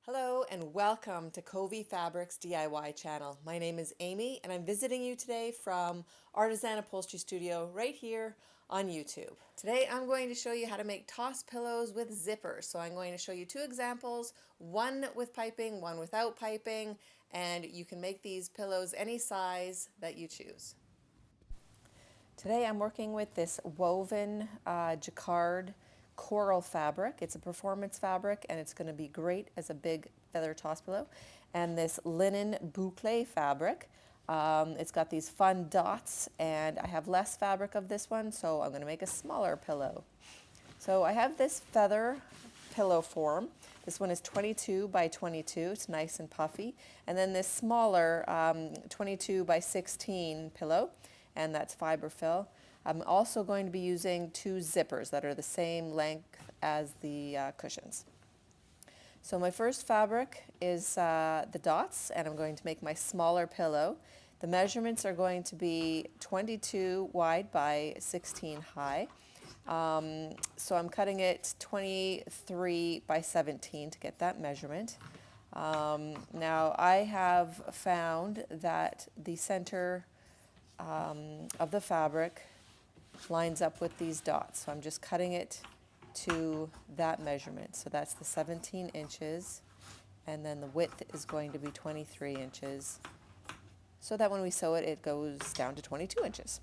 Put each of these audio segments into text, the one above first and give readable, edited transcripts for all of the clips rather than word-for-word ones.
Hello and welcome to Covey Fabrics DIY channel. My name is Amy and I'm visiting you today from Artisan Upholstery Studio right here on YouTube. Today I'm going to show you how to make toss pillows with zippers. So I'm going to show you two examples, one with piping, one without piping, and you can make these pillows any size that you choose. Today I'm working with this woven jacquard coral fabric. It's a performance fabric and it's going to be great as a big feather toss pillow. And this linen boucle fabric. It's got these fun dots and I have less fabric of this one, so I'm going to make a smaller pillow. So I have this feather pillow form. This one is 22 by 22. It's nice and puffy. And then this smaller 22 by 16 pillow, and that's fiberfill. I'm also going to be using two zippers that are the same length as the cushions. So my first fabric is the dots, and I'm going to make my smaller pillow. The measurements are going to be 22 wide by 16 high. So I'm cutting it 23 by 17 to get that measurement. Now I have found that the center of the fabric lines up with these dots. So I'm just cutting it to that measurement. So that's the 17 inches, and then the width is going to be 23 inches, so that when we sew it, it goes down to 22 inches.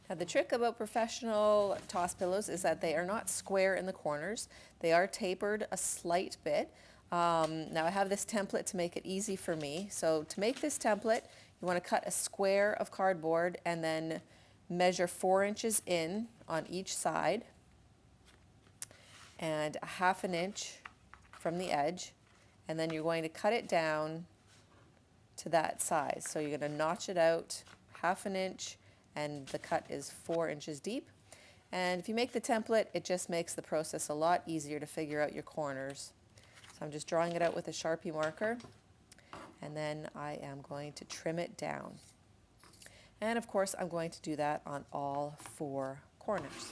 Now the trick about professional toss pillows is that they are not square in the corners. They are tapered a slight bit. Now I have this template to make it easy for me. So to make this template, you want to cut a square of cardboard and then measure 4 inches in on each side and a half an inch from the edge, and then you're going to cut it down to that size. So you're going to notch it out half an inch, and the cut is 4 inches deep. And if you make the template, it just makes the process a lot easier to figure out your corners. So I'm just drawing it out with a Sharpie marker, and then I am going to trim it down. And of course, I'm going to do that on all 4 corners.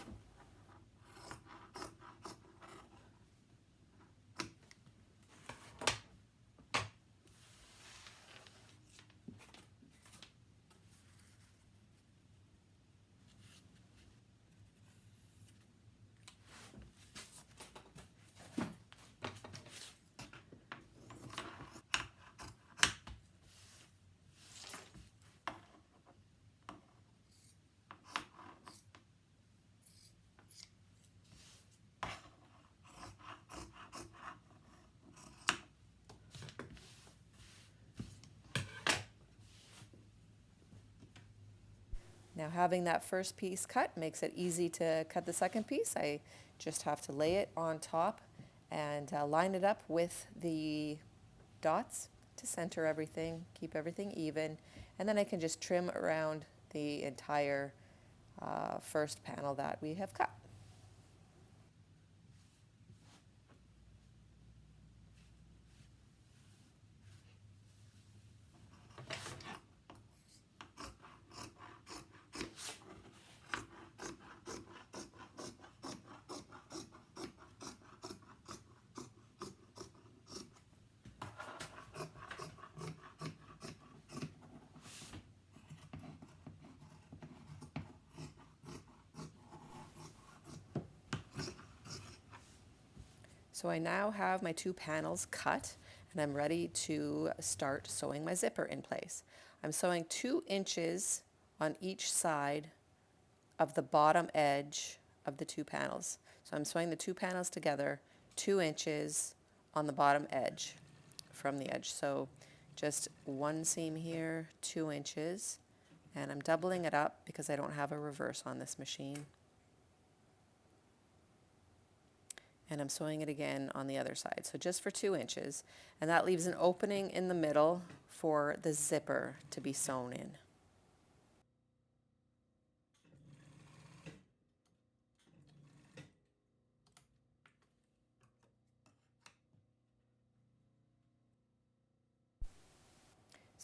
Now having that first piece cut makes it easy to cut the second piece. I just have to lay it on top and line it up with the dots to center everything, keep everything even, and then I can just trim around the entire first panel that we have cut. So I now have my 2 panels cut, and I'm ready to start sewing my zipper in place. I'm sewing 2 inches on each side of the bottom edge of the 2 panels. So I'm sewing the 2 panels together, 2 inches on the bottom edge from the edge. So just 1 seam here, 2 inches, and I'm doubling it up because I don't have a reverse on this machine. And I'm sewing it again on the other side, so just for 2 inches, and that leaves an opening in the middle for the zipper to be sewn in.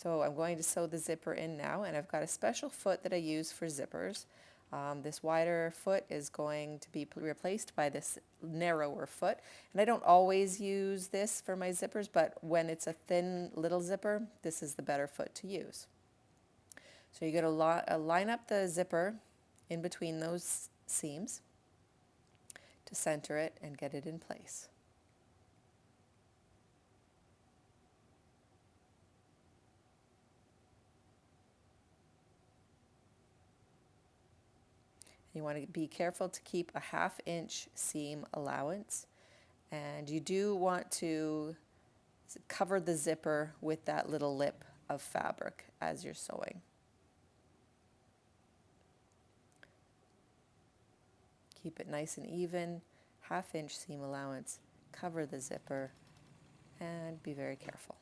So I'm going to sew the zipper in now, and I've got a special foot that I use for zippers. This wider foot is going to be replaced by this narrower foot, and I don't always use this for my zippers, but when it's a thin little zipper, this is the better foot to use. So you're going to line up the zipper in between those seams to center it and get it in place. You want to be careful to keep a 1/2 inch seam allowance, and you do want to cover the zipper with that little lip of fabric as you're sewing. Keep it nice and even, 1/2 inch seam allowance, cover the zipper, and be very careful.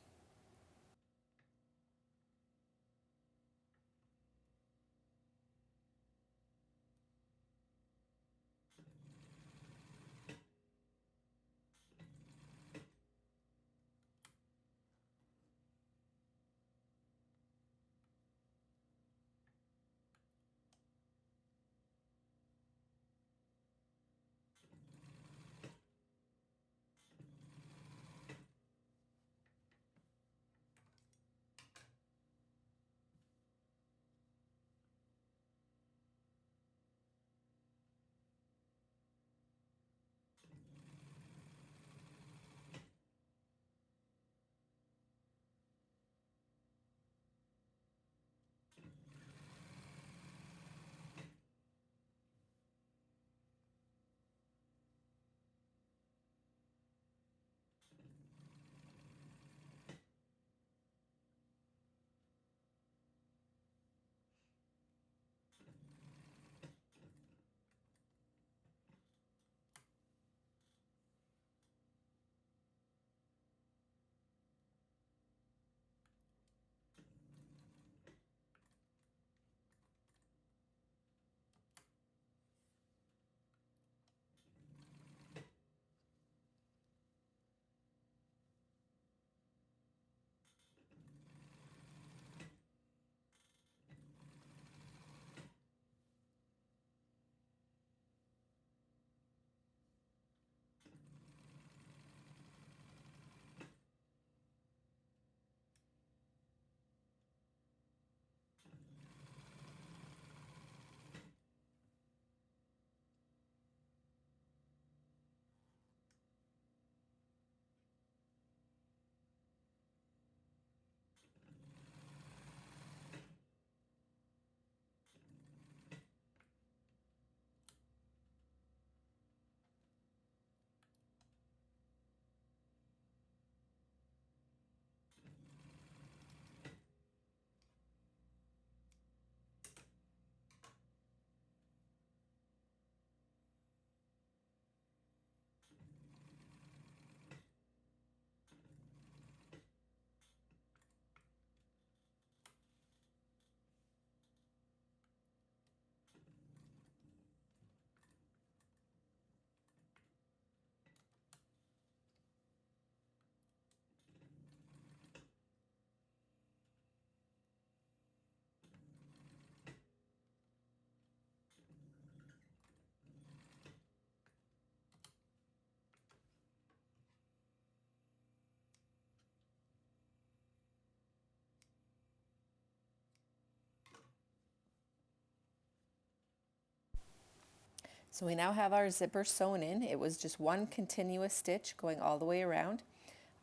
So we now have our zipper sewn in. It was just one continuous stitch going all the way around,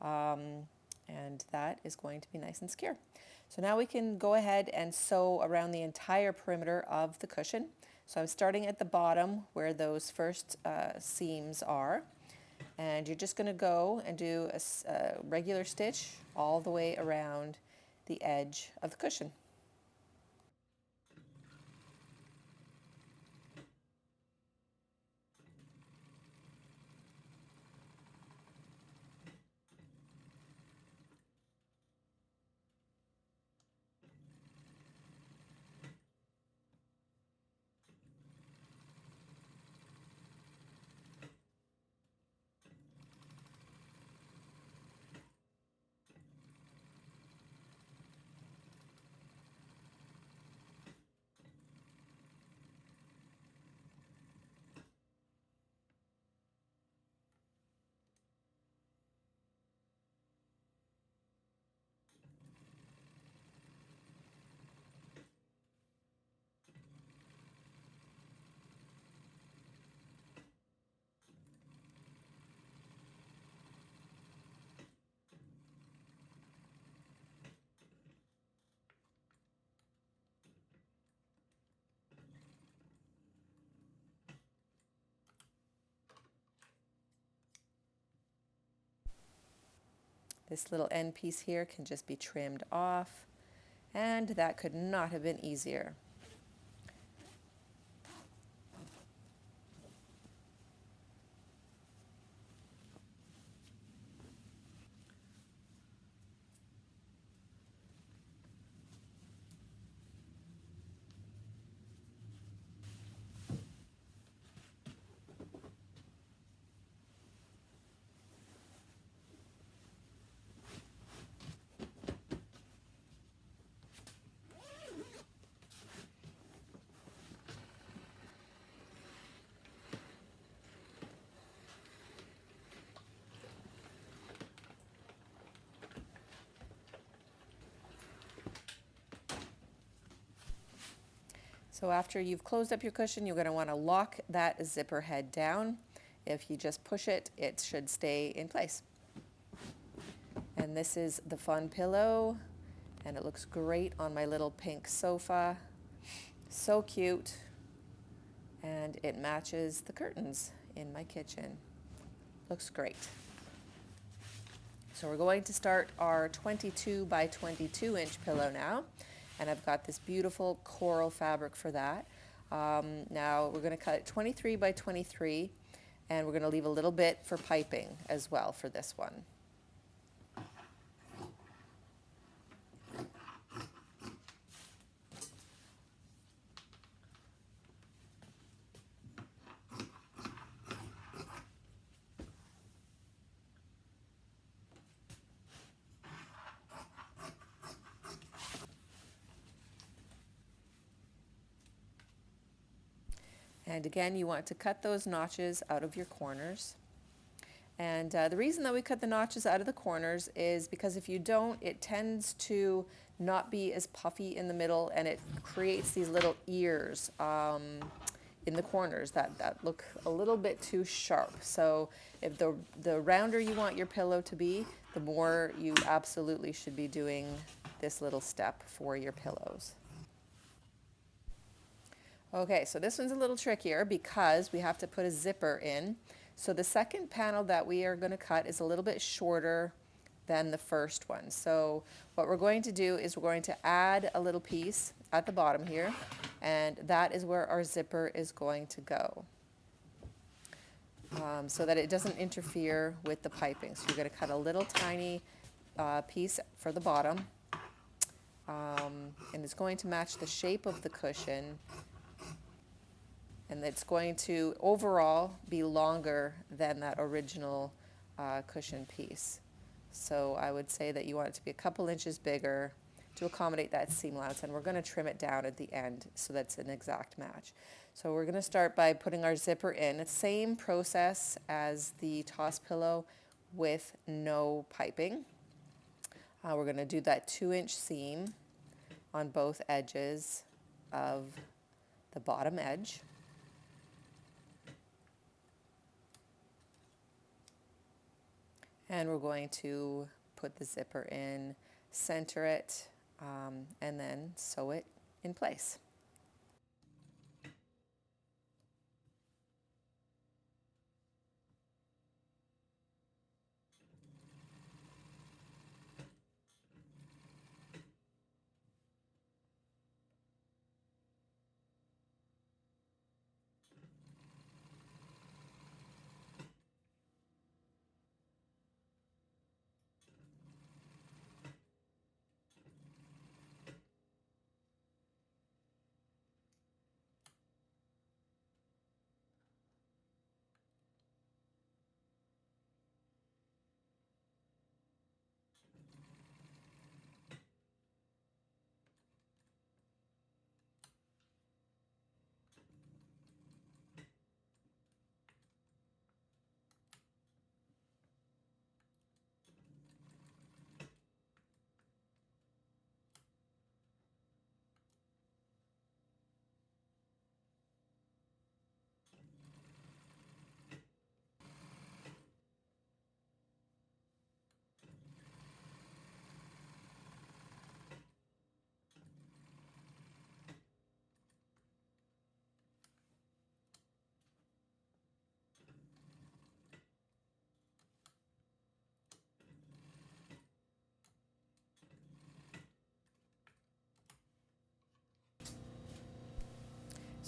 and that is going to be nice and secure. So now we can go ahead and sew around the entire perimeter of the cushion. So I'm starting at the bottom where those first seams are, and you're just going to go and do a regular stitch all the way around the edge of the cushion. This little end piece here can just be trimmed off, and that could not have been easier. So after you've closed up your cushion, you're going to want to lock that zipper head down. If you just push it, it should stay in place. And this is the fun pillow, and it looks great on my little pink sofa. So cute, and it matches the curtains in my kitchen. Looks great. So we're going to start our 22 by 22 inch pillow now. And I've got this beautiful coral fabric for that. Now we're going to cut it 23 by 23, and we're going to leave a little bit for piping as well for this one. And again, you want to cut those notches out of your corners. And the reason that we cut the notches out of the corners is because if you don't, it tends to not be as puffy in the middle, and it creates these little ears in the corners that look a little bit too sharp. So if the rounder you want your pillow to be, the more you absolutely should be doing this little step for your pillows. Okay, so this one's a little trickier because we have to put a zipper in. So the second panel that we are going to cut is a little bit shorter than the first one. So what we're going to do is we're going to add a little piece at the bottom here, and that is where our zipper is going to go, so that it doesn't interfere with the piping. So you're going to cut a little tiny piece for the bottom, and it's going to match the shape of the cushion. And it's going to overall be longer than that original cushion piece. So I would say that you want it to be a couple inches bigger to accommodate that seam allowance, and we're going to trim it down at the end so that's an exact match. So we're going to start by putting our zipper in. It's the same process as the toss pillow with no piping. We're going to do that 2-inch seam on both edges of the bottom edge. And we're going to put the zipper in, center it, and then sew it in place.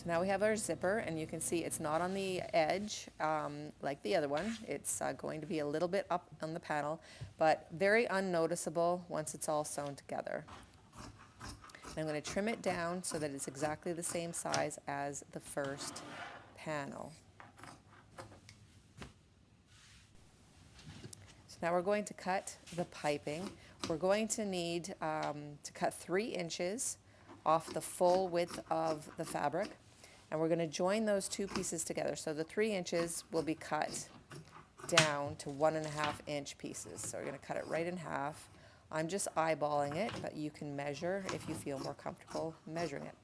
So now we have our zipper, and you can see it's not on the edge like the other one. It's going to be a little bit up on the panel, but very unnoticeable once it's all sewn together. And I'm going to trim it down so that it's exactly the same size as the first panel. So now we're going to cut the piping. We're going to need to cut 3 inches off the full width of the fabric, and we're going to join those 2 pieces together. So the 3 inches will be cut down to 1.5 inch pieces. So we're going to cut it right in half. I'm just eyeballing it, but you can measure if you feel more comfortable measuring it.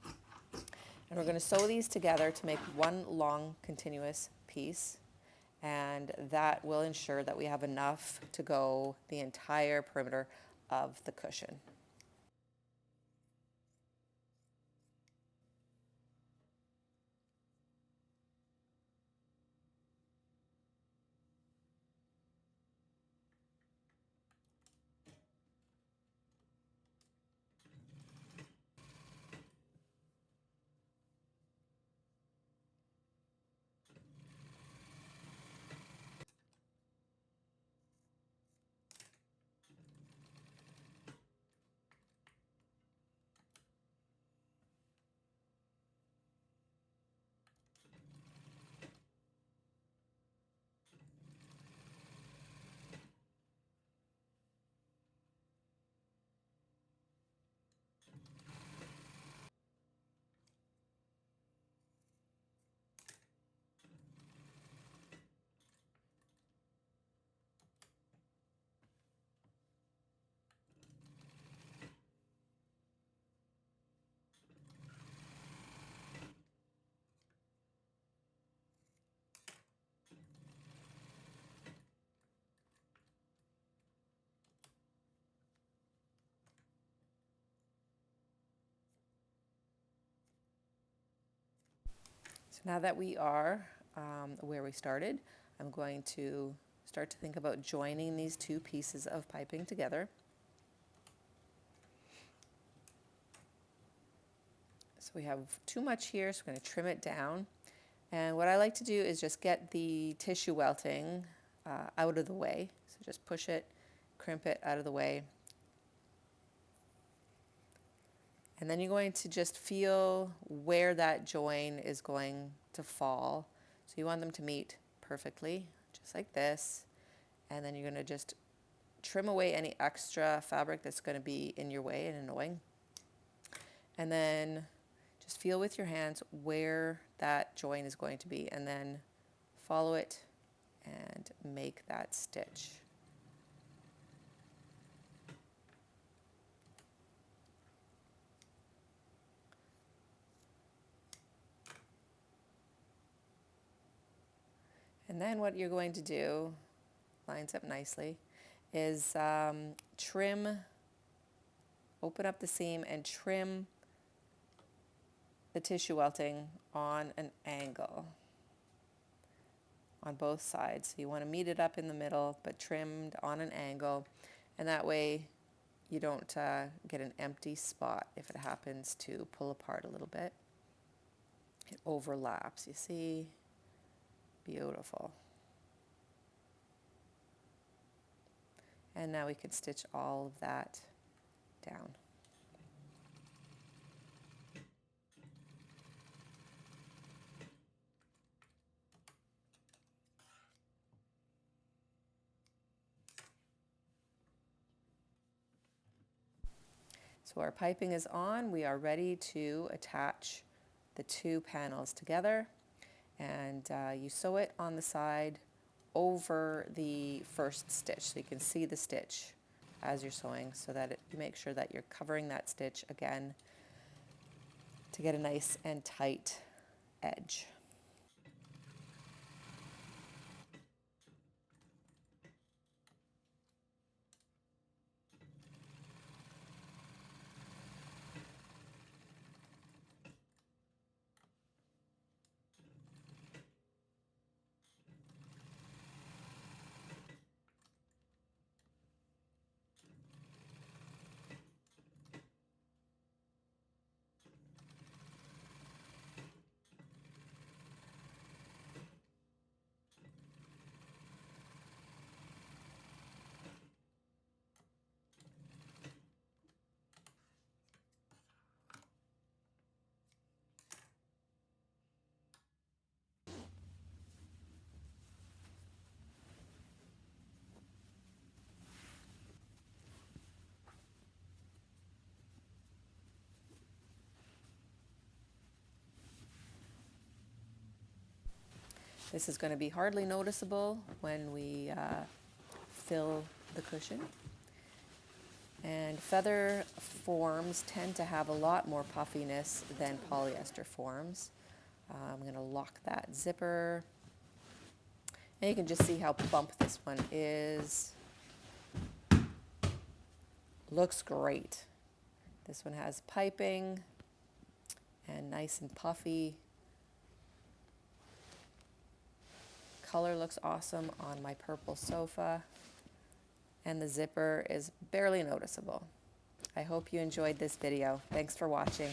And we're going to sew these together to make one long continuous piece, and that will ensure that we have enough to go the entire perimeter of the cushion. So now that we are where we started, I'm going to start to think about joining these 2 pieces of piping together. So we have too much here, so we're going to trim it down. And what I like to do is just get the tissue welting out of the way. So just push it, crimp it out of the way. And then you're going to just feel where that join is going to fall. So you want them to meet perfectly, just like this. And then you're going to just trim away any extra fabric that's going to be in your way and annoying. And then just feel with your hands where that join is going to be, and then follow it and make that stitch. And then what you're going to do, lines up nicely, is trim, open up the seam and trim the tissue welting on an angle on both sides. So you want to meet it up in the middle, but trimmed on an angle, and that way you don't get an empty spot if it happens to pull apart a little bit. It overlaps, you see? Beautiful. And now we can stitch all of that down. So our piping is on. We are ready to attach the 2 panels together, and you sew it on the side over the first stitch, so you can see the stitch as you're sewing, so that you make sure that you're covering that stitch again to get a nice and tight edge. This is going to be hardly noticeable when we fill the cushion. And feather forms tend to have a lot more puffiness than polyester forms. I'm going to lock that zipper. And you can just see how plump this one is. Looks great. This one has piping and nice and puffy. Color looks awesome on my purple sofa. And the zipper is barely noticeable. I hope you enjoyed this video. Thanks for watching.